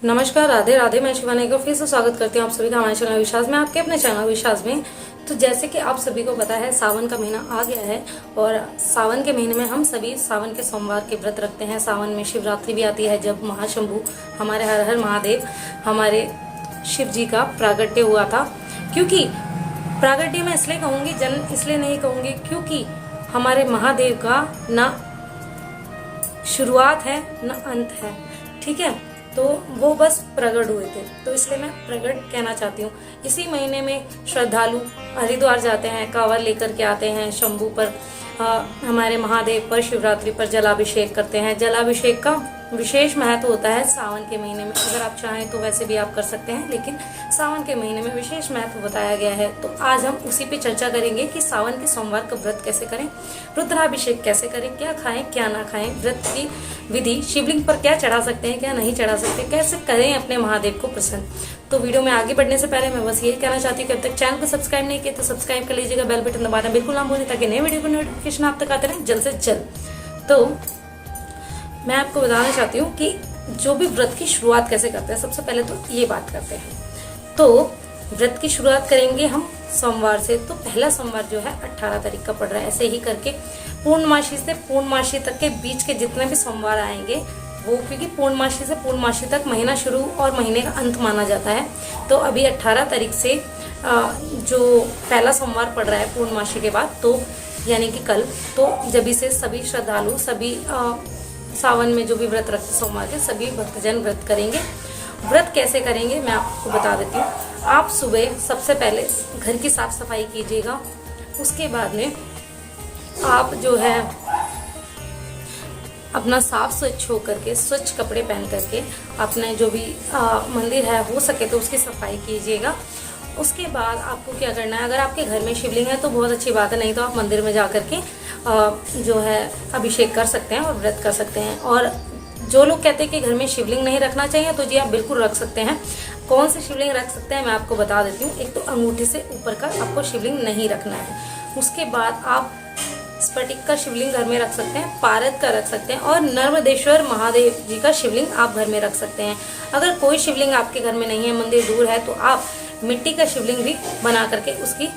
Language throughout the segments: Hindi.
नमस्कार, राधे राधे। मैं शिवानी एक बार फिर से स्वागत करती हूँ आप सभी का हमारे चैनल विश्वास में, आपके अपने चैनल विश्वास में। तो जैसे कि आप सभी को पता है, सावन का महीना आ गया है और सावन के महीने में हम सभी सावन के सोमवार के व्रत रखते हैं। सावन में शिवरात्रि भी आती है, जब महाशंभु हमारे हर हर महादेव हमारे शिव जी का प्रागट्य हुआ था। क्योंकि प्रागट्य मैं इसलिए कहूँगी, जन्म इसलिए नहीं कहूँगी, क्योंकि हमारे महादेव का ना शुरुआत है ना अंत है, ठीक है। तो वो बस प्रकट हुए थे, तो इसलिए मैं प्रकट कहना चाहती हूँ। इसी महीने में श्रद्धालु हरिद्वार जाते हैं, कांवर लेकर के आते हैं, शंभू पर हमारे महादेव पर शिवरात्रि पर जलाभिषेक करते हैं। जलाभिषेक का विशेष महत्व होता है सावन के महीने में। अगर आप चाहें तो वैसे भी आप कर सकते हैं, लेकिन सावन के महीने में विशेष महत्व बताया गया है। तो आज हम उसी पे चर्चा करेंगे कि सावन के सोमवार का व्रत कैसे करें, रुद्राभिषेक कैसे करें, क्या खाएं क्या ना खाएं, व्रत की विधि, शिवलिंग पर क्या चढ़ा सकते हैं क्या नहीं चढ़ा सकते, कैसे करें अपने महादेव को प्रसन्न। तो वीडियो में आगे बढ़ने से पहले मैं बस ये कहना चाहती हूँ कि अब तक चैनल को सब्सक्राइब नहीं किया तो सब्सक्राइब कर लीजिएगा, बेल बटन दबाना बिल्कुल ना भूलें ताकि नए वीडियो को नोटिफिकेशन आप तक आते रहे जल्द से जल्द। तो मैं आपको बताना चाहती हूँ कि जो भी व्रत की शुरुआत कैसे करते हैं, सबसे पहले तो ये बात करते हैं। तो व्रत की शुरुआत करेंगे हम सोमवार से। तो पहला सोमवार जो है 18 तारीख का पड़ रहा है। ऐसे ही करके पूर्णमासी से पूर्णमासी तक के बीच के जितने भी सोमवार आएंगे वो, क्योंकि पूर्णमासी से पूर्णमासी तक महीना शुरू और महीने का अंत माना जाता है। तो अभी 18 तारीख से जो पहला सोमवार पड़ रहा है पूर्णमासी के बाद, तो यानी कि कल, तो जब से सभी श्रद्धालु, सभी सावन में जो भी व्रत रखते सोमवार के सभी भक्तजन व्रत करेंगे। व्रत कैसे करेंगे मैं आपको बता देती हूँ। आप सुबह सबसे पहले घर की साफ सफाई कीजिएगा। उसके बाद में आप जो है अपना साफ स्वच्छ होकर के, स्वच्छ कपड़े पहन करके अपने जो भी मंदिर है हो सके तो उसकी सफाई कीजिएगा। उसके बाद आपको क्या करना है, अगर आपके घर में शिवलिंग है तो बहुत अच्छी बात है, नहीं तो आप मंदिर में जा कर के जो है अभिषेक कर सकते हैं और व्रत कर सकते हैं। और जो लोग कहते हैं कि घर में शिवलिंग नहीं रखना चाहिए, तो जी आप बिल्कुल रख सकते हैं। कौन से शिवलिंग रख सकते हैं मैं आपको बता देती हूँ। एक तो अंगूठे से ऊपर का आपको शिवलिंग नहीं रखना है। उसके बाद आप स्फटिक का शिवलिंग घर में रख सकते हैं, पारद का रख सकते हैं, और नर्मदेश्वर महादेव जी का शिवलिंग आप घर में रख सकते हैं। अगर कोई शिवलिंग आपके घर में नहीं है, मंदिर दूर है, तो आप मिट्टी का शिवलिंग भी बना करके उसकी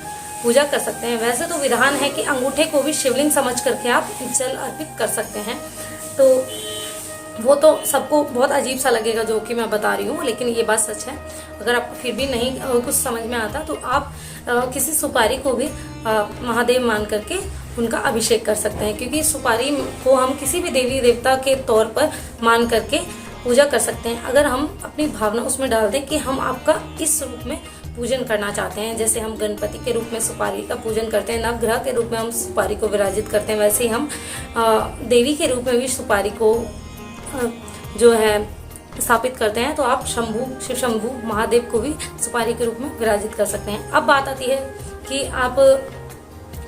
पूजा कर सकते हैं। वैसे तो विधान है कि अंगूठे को भी शिवलिंग समझ करके आप जल अर्पित कर सकते हैं। तो वो तो सबको बहुत अजीब सा लगेगा जो कि मैं बता रही हूँ, लेकिन ये बात सच है। अगर आपको फिर भी नहीं कुछ समझ में आता तो आप किसी सुपारी को भी महादेव मान करके उनका अभिषेक कर सकते हैं, क्योंकि सुपारी को हम किसी भी देवी देवता के तौर पर मान करके पूजा कर सकते हैं। अगर हम अपनी भावना उसमें डाल दें कि हम आपका इस रूप में पूजन करना चाहते हैं, जैसे हम गणपति के रूप में सुपारी का पूजन करते हैं, नवग्रह के रूप में हम सुपारी को विराजित करते हैं, वैसे ही हम देवी के रूप में भी सुपारी को जो है स्थापित करते हैं। तो आप शिव शंभू महादेव को भी सुपारी के रूप में विराजित कर सकते हैं। अब बात आती है कि आप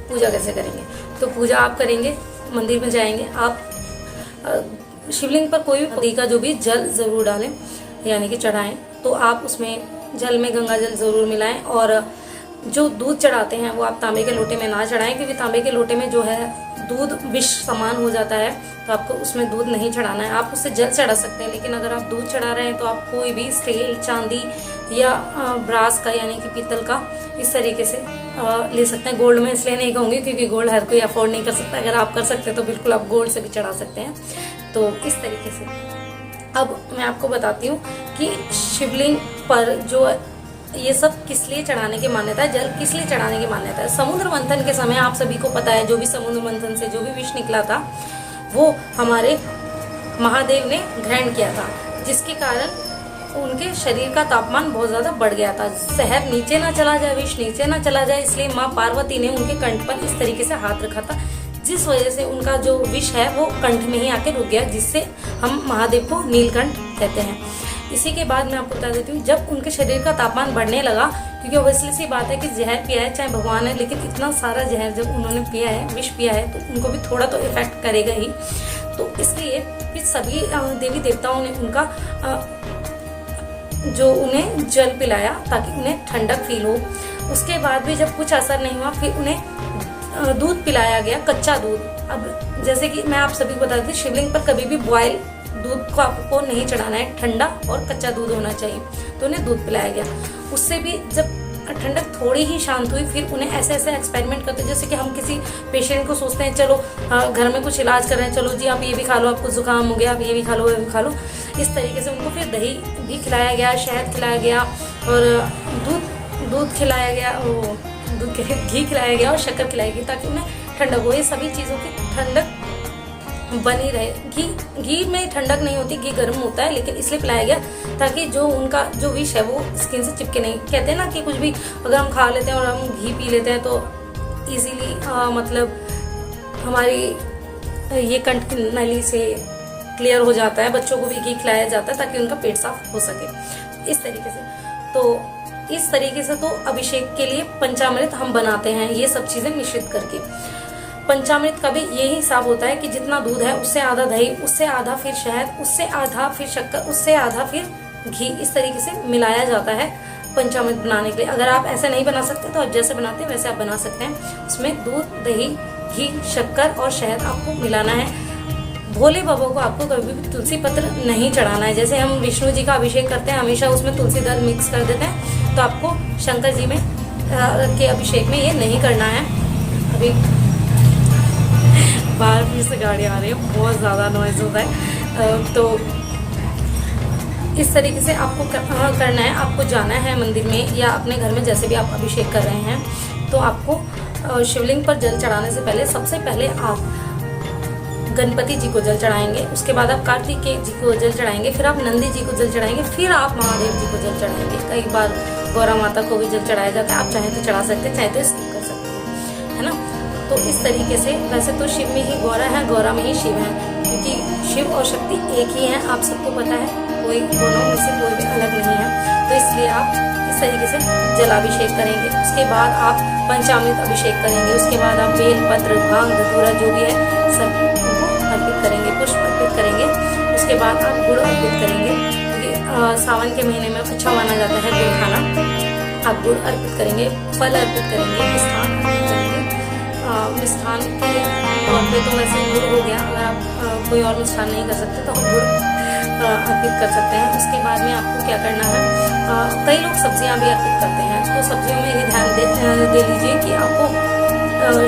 पूजा कैसे करेंगे। तो पूजा आप करेंगे, मंदिर में जाएंगे, आप शिवलिंग पर कोई भी नदी का जो भी जल जरूर डालें, यानी कि चढ़ाएं। तो आप उसमें जल में गंगा जल जरूर मिलाएं, और जो दूध चढ़ाते हैं वो आप तांबे के लोटे में ना चढ़ाएं, क्योंकि तांबे के लोटे में जो है दूध विष समान हो जाता है, तो आपको उसमें दूध नहीं चढ़ाना है। आप उससे जल चढ़ा सकते हैं, लेकिन अगर आप दूध चढ़ा रहे हैं तो आप कोई भी स्टील, चांदी या ब्रास का यानी कि पीतल का इस तरीके से ले सकते हैं। गोल्ड में इसलिए नहीं कहूँगी क्योंकि गोल्ड हर कोई अफोर्ड नहीं कर सकता। अगर आप कर सकते हैं तो बिल्कुल आप गोल्ड से भी चढ़ा सकते हैं। तो इस तरीके से अब मैं आपको बताती हूँ कि शिवलिंग पर जो ये सब किस लिए चढ़ाने की मान्यता है, जल किस लिए चढ़ाने की मान्यता है। समुद्र मंथन के समय आप सभी को पता है, जो भी समुद्र मंथन से जो भी विष निकला था वो हमारे महादेव ने ग्रहण किया था, जिसके कारण उनके शरीर का तापमान बहुत ज्यादा बढ़ गया था। जहर नीचे ना चला जाए, विष नीचे ना चला जाए, इसलिए माँ पार्वती ने उनके कंठ पर इस तरीके से हाथ रखा था, जिस वजह से उनका जो विष है वो कंठ में ही आके रुक गया, जिससे हम महादेव को नीलकंठ कहते हैं। इसी के बाद मैं आपको बता देती हूँ, जब उनके शरीर का तापमान बढ़ने लगा, क्योंकि ऑब्वियसली सी बात है कि जहर पिया है, चाहे भगवान है, लेकिन इतना सारा जहर जब उन्होंने पिया है, विष पिया है, तो उनको भी थोड़ा तो इफेक्ट करेगा ही। तो इसलिए फिर सभी देवी देवताओं ने उनका जो उन्हें जल पिलाया ताकि उन्हें ठंडक फील हो। उसके बाद भी जब कुछ असर नहीं हुआ, फिर उन्हें दूध पिलाया गया, कच्चा दूध। अब जैसे कि मैं आप सभी को बता दी, शिवलिंग पर कभी भी बॉयल दूध को आपको नहीं चढ़ाना है, ठंडा और कच्चा दूध होना चाहिए। तो उन्हें दूध पिलाया गया। उससे भी जब ठंडक थोड़ी ही शांत हुई, फिर उन्हें ऐसे ऐसे एक्सपेरिमेंट करते, जैसे कि हम किसी पेशेंट को सोचते हैं चलो घर में कुछ इलाज कर रहे हैं, चलो जी आप ये भी खा लो, आपको जुकाम हो गया, आप ये भी खा लो, ये भी खा लो। इस तरीके से उनको फिर दही भी खिलाया गया, शहद खिलाया गया और दूध खिलाया गया, घी खिलाया गया और शक्कर खिलाई गई, ताकि उन्हें ठंडक हो। ये सभी चीज़ों की ठंडक बनी रहे। घी में ठंडक नहीं होती, घी गर्म होता है, लेकिन इसलिए पिलाया गया ताकि जो उनका जो विष है वो स्किन से चिपके नहीं। कहते हैं ना कि कुछ भी अगर हम खा लेते हैं और हम घी पी लेते हैं तो इजीली मतलब हमारी ये कंठ की नली से क्लियर हो जाता है। बच्चों को भी घी खिलाया जाता है ताकि उनका पेट साफ हो सके। इस तरीके से तो अभिषेक के लिए पंचामृत हम बनाते हैं, ये सब चीजें मिश्रित करके। पंचामृत का भी यही हिसाब होता है कि जितना दूध है उससे आधा दही, उससे आधा फिर शहद, उससे आधा फिर शक्कर, उससे आधा फिर घी, इस तरीके से मिलाया जाता है पंचामृत बनाने के लिए। अगर आप ऐसे नहीं बना सकते तो आप जैसे बनाते हैं वैसे आप बना सकते हैं। उसमें दूध, दही, घी, शक्कर और शहद आपको मिलाना है। भोले बाबा को आपको कभी भी तुलसी पत्र नहीं चढ़ाना है। जैसे हम विष्णु जी का अभिषेक करते हैं, हमेशा उसमें तुलसी दल मिक्स कर देते हैं, तो आपको शंकर जी में के अभिषेक में ये नहीं करना है। अभी बाहर फिर से गाड़ी आ रही है, बहुत ज़्यादा नॉइज़ होता है। तो इस तरीके से आपको करना है। आपको जाना है मंदिर में या अपने घर में, जैसे भी आप अभिषेक कर रहे हैं, तो आपको शिवलिंग पर जल चढ़ाने से पहले सबसे पहले आप गणपति जी को जल चढ़ाएंगे, उसके बाद आप कार्तिकेय जी को जल चढ़ाएंगे, फिर आप नंदी जी को जल चढ़ाएंगे, फिर आप महादेव जी को जल चढ़ाएंगे। कई बार गौरा माता को भी जल चढ़ाया जाता है, आप चाहें तो चढ़ा सकते हैं, चाहे तो स्किप कर सकते हैं, है ना। तो इस तरीके से वैसे तो शिव में ही गौरा है, गौरा में ही शिव है, क्योंकि शिव और शक्ति एक ही है, आप सबको पता है, कोई दोनों में से कोई भी अलग नहीं है। तो इसलिए आप इस तरीके से जलाभिषेक करेंगे। उसके बाद आप पंचामृत अभिषेक करेंगे। उसके बाद आप बेल पत्र, भांग, धतूरा जो भी है सब अर्पित करेंगे, पुष्प अर्पित करेंगे। उसके बाद आप गुड़ अर्पित करेंगे, क्योंकि सावन के महीने में अच्छा माना जाता है गुड़ खाना। आप गुड़ अर्पित करेंगे, फल अर्पित करेंगे, मिष्ठान अर्पित करेंगे। मिष्ठान के तौर पे तो वैसे गुड़ हो गया, अगर आप कोई और मिष्ठान नहीं कर सकते तो आप गुड़ अर्पित कर सकते हैं। उसके बाद में आपको क्या करना है, कई लोग सब्जियां भी अर्पित करते हैं, तो सब्जियों में ये ध्यान दे लीजिए कि आपको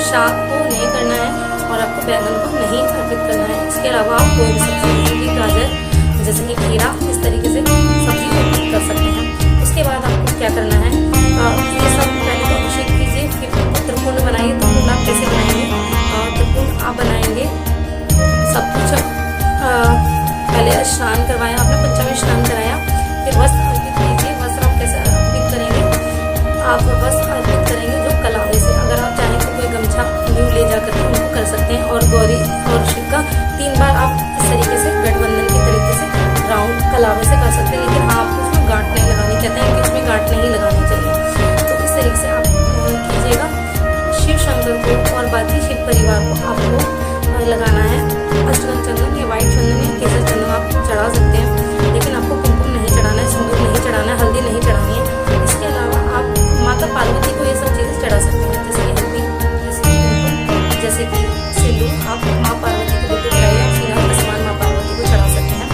शाक को नहीं करना है और आपको बैंगन को नहीं अर्पित करना है। इसके अलावा आप कोई भी सब्जी, जैसे कि गाजर, जैसे कि खीरा, इस तरीके से सब्जी अर्पित कर सकते हैं। उसके बाद आपको क्या करना है, ये सब पहले तो अभिषेक कीजिए, फिर त्रिपुंड बनाइए। त्रिपुंड आप कैसे बनाएंगे, त्रिपुंड आप बनाएंगे सब कुछ पहले स्नान करवाया आपने, पंचमी स्नान कराया, फिर वस्त्र अर्पित कीजिए। वस्त्र आप कैसे अर्पित करेंगे, आप वस्त्र अर्पित करेंगे जो कलावे से, अगर आप चाहें तो कोई गमछा न्यू ले जा करके उनको कर सकते हैं। और गौरी और शिव का 3 बार आप इस तरीके से गठबंधन के तरीके से राउंड कलावे से कर सकते हैं, लेकिन आपको उसमें गांठ नहीं लगानी। कहते हैं कि उसमें गांठ नहीं लगानी चाहिए। तो इस तरीके से आप कीजिएगा। शिव शंकर को और बाकी शिव परिवार को आपको लगाना है अष्टगंध चंदन या व्हाइट चंदन या केसर चंदन आप चढ़ा सकते हैं, लेकिन आपको कुमकुम नहीं चढ़ाना है, सिंदूर नहीं चढ़ाना है, हल्दी नहीं चढ़ानी है। इसके अलावा आप माता पार्वती को ये सब चीज़ें चढ़ा सकते हैं, जैसे कि हल्दी, जैसे कि कुमकुम, जैसे कि सिंदूर। आप माँ पार्वती को बिल्कुल चढ़ाइए, आप श्रृंगार का सामान माँ पार्वती को चढ़ा सकते हैं।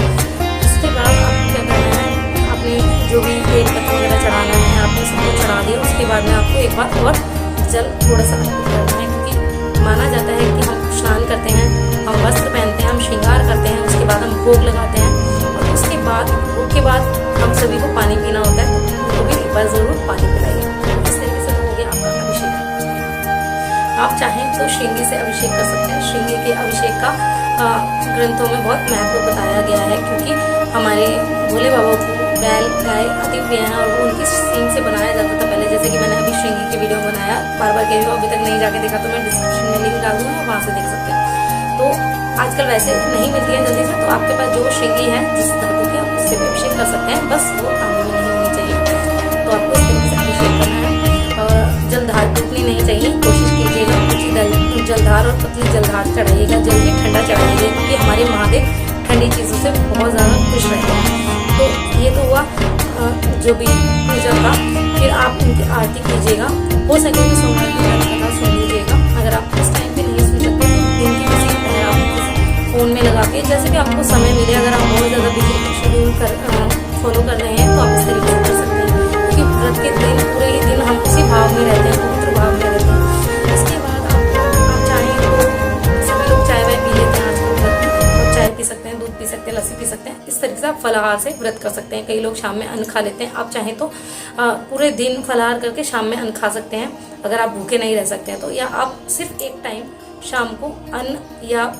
उसके बाद आपको क्या करना है, आपने जो भी बेल पत्र वगैरह चढ़ाना है आपने सबको चढ़ा दिया। उसके बाद में आपको एक बार और जल थोड़ा सा अर्पित करना है, क्योंकि माना जाता है कि हम स्नान करते हैं, हम वस्त्र पहनते हैं, हम श्रृंगार करते हैं, उसके बाद हम भोग लगाते हैं, और उसके बाद भोग के बाद हम सभी को पानी पीना होता है, तो उनको भी एक बार ज़रूर पानी पिलाइए। इस तरीके से हो गया आपका अभिषेक। आप चाहें तो श्रृंगी से अभिषेक कर सकते हैं। श्रृंगी के अभिषेक का ग्रंथों में बहुत महत्व बताया गया है, क्योंकि हमारे भोले बाबा को बैल, गाय अति प्रिय हैं और वो उनकी सींग से बनाया जाता था पहले। जैसे कि मैंने अभी श्रृंगी की वीडियो बनाया, बार बार कह रही हूँ, अभी तक नहीं जाके देखा तो मैं डिस्क्रिप्शन में लिंक डाल दूँगा, वहाँ से देख सकते हैं। तो आजकल वैसे नहीं मिलती है जल्दी से, तो आपके पास जो श्रृंगी है जिस धातु की, आप उससे भी अभिषेक कर सकते हैं, बस वो तांबे में नहीं होनी चाहिए। तो आपको इस तरीके से अभिषेक करना है। और जलधार टूटनी नहीं चाहिए, कोशिश कीजिएगा ऊँची जलधार और पतली जलधार चढ़ाइएगा, जल भी ठंडा चढ़ाइएगा, क्योंकि हमारे महादेव ठंडी चीज़ों से बहुत ज़्यादा खुश रहते हैं। तो ये तो हुआ जो भी पूजा का। फिर आप उनकी आरती कीजिएगा, हो सके तो सोमवार की कथा सुन लीजिएगा। अगर आप उस टाइम पे नहीं सुन सकते तो दिन की किसी पहले आप फ़ोन में लगा के, जैसे भी आपको समय मिले। अगर आप बहुत ज़्यादा बिजी शेड्यूल फॉलो कर रहे हैं तो आप इस तरीके से कर सकते हैं, क्योंकि व्रत के दिन पूरे ही दिन हम उसी भाव में रहते हैं, पवित्र भाव में रहते हैं। इसके बाद आप चाहें तो सभी लोग चाय वाय पी लेते हैं आजकल व्रत में, और चाय पी सकते हैं, दूध पी सकते हैं, लस्सी पी सकते हैं। इस तरीके से आप फलाहार से व्रत कर सकते हैं। कई लोग शाम में अन्न खा लेते हैं, आप चाहें तो पूरे दिन फलाहार करके शाम में अन्न खा सकते हैं अगर आप भूखे नहीं रह सकते हैं तो, या आप सिर्फ एक टाइम शाम को अन्न या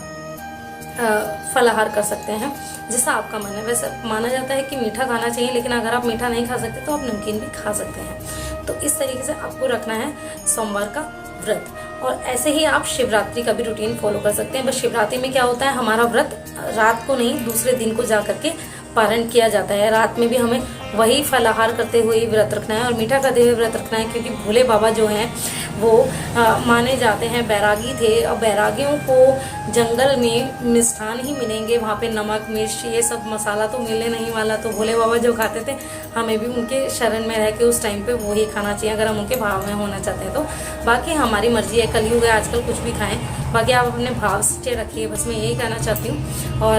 फलाहार कर सकते हैं, जैसा आपका मन है। वैसे माना जाता है कि मीठा खाना चाहिए, लेकिन अगर आप मीठा नहीं खा सकते तो आप नमकीन भी खा सकते हैं। तो इस तरीके से आपको रखना है सोमवार का व्रत। और ऐसे ही आप शिवरात्रि का भी रूटीन फॉलो कर सकते हैं। बस शिवरात्रि में क्या होता है, हमारा व्रत रात को नहीं, दूसरे दिन को जा करके पारण किया जाता है। रात में भी हमें वही फलाहार करते हुए व्रत रखना है और मीठा करते हुए व्रत रखना है, क्योंकि भोले बाबा जो हैं वो माने जाते हैं बैरागी थे, और बैरागियों को जंगल में मिष्ठान ही मिलेंगे, वहाँ पे नमक मिर्च ये सब मसाला तो मिलने नहीं वाला। तो भोले बाबा जो खाते थे, हमें भी उनके शरण में रह के उस टाइम पे वही खाना चाहिए अगर हम उनके भाव में होना चाहते हैं तो। बाकी हमारी मर्जी है, कलयुग है, आजकल कुछ भी खाएं, बाकी आप अपने भाव से रखिए, बस मैं यही कहना चाहती हूँ। और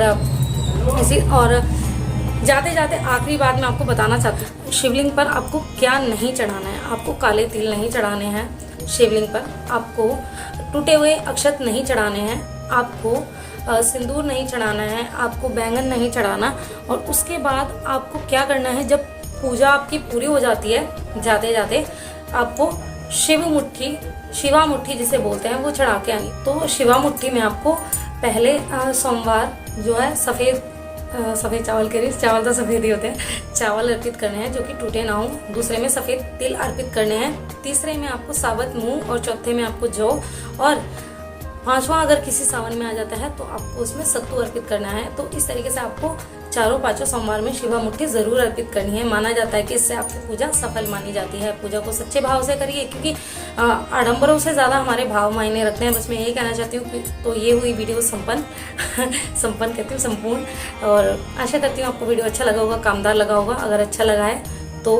जाते जाते आखिरी बात मैं आपको बताना चाहती हूँ, शिवलिंग पर आपको क्या नहीं चढ़ाना है। आपको काले तिल नहीं चढ़ाने हैं शिवलिंग पर, आपको टूटे हुए अक्षत नहीं चढ़ाने हैं, आपको सिंदूर नहीं चढ़ाना है, आपको बैंगन नहीं चढ़ाना। और उसके बाद आपको क्या करना है, जब पूजा आपकी पूरी हो जाती है, जाते जाते आपको शिवा मुट्ठी जिसे बोलते हैं वो चढ़ा के आनी। तो शिवा मुट्ठी में आपको पहले सोमवार जो है सफ़ेद चावल के लिए, चावल तो सफ़ेद ही होते हैं, चावल अर्पित करने हैं जो कि टूटे ना हो। दूसरे में सफ़ेद तिल अर्पित करने हैं, तीसरे में आपको साबुत मूंग, और चौथे में आपको जौ, और पांचवा अगर किसी सावन में आ जाता है तो आपको उसमें सत्तू अर्पित करना है। तो इस तरीके से आपको चारों पांचों सोमवार में शिवा मुट्ठी जरूर अर्पित करनी है। माना जाता है कि इससे आपकी पूजा सफल मानी जाती है। पूजा को सच्चे भाव से करिए, क्योंकि आडंबरों से ज़्यादा हमारे भाव मायने रखते हैं। बस मैं यही कहना चाहती हूँ। तो ये हुई वीडियो संपूर्ण, और आशा करती हूँ आपको वीडियो अच्छा लगा होगा, कामदार लगा होगा। अगर अच्छा लगा है तो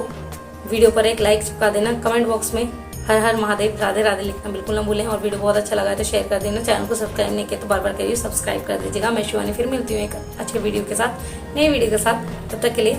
वीडियो पर एक लाइक चिपका देना, कमेंट बॉक्स में हर हर महादेव राधे राधे लिखना बिल्कुल ना भूलें, और वीडियो बहुत अच्छा लगा है तो शेयर कर देना। चैनल को सब्सक्राइब नहीं किया तो बार बार करिए, सब्सक्राइब कर दीजिएगा। मैं शिवानी फिर मिलती हूँ एक अच्छे वीडियो के साथ, नई वीडियो के साथ। तब तक के लिए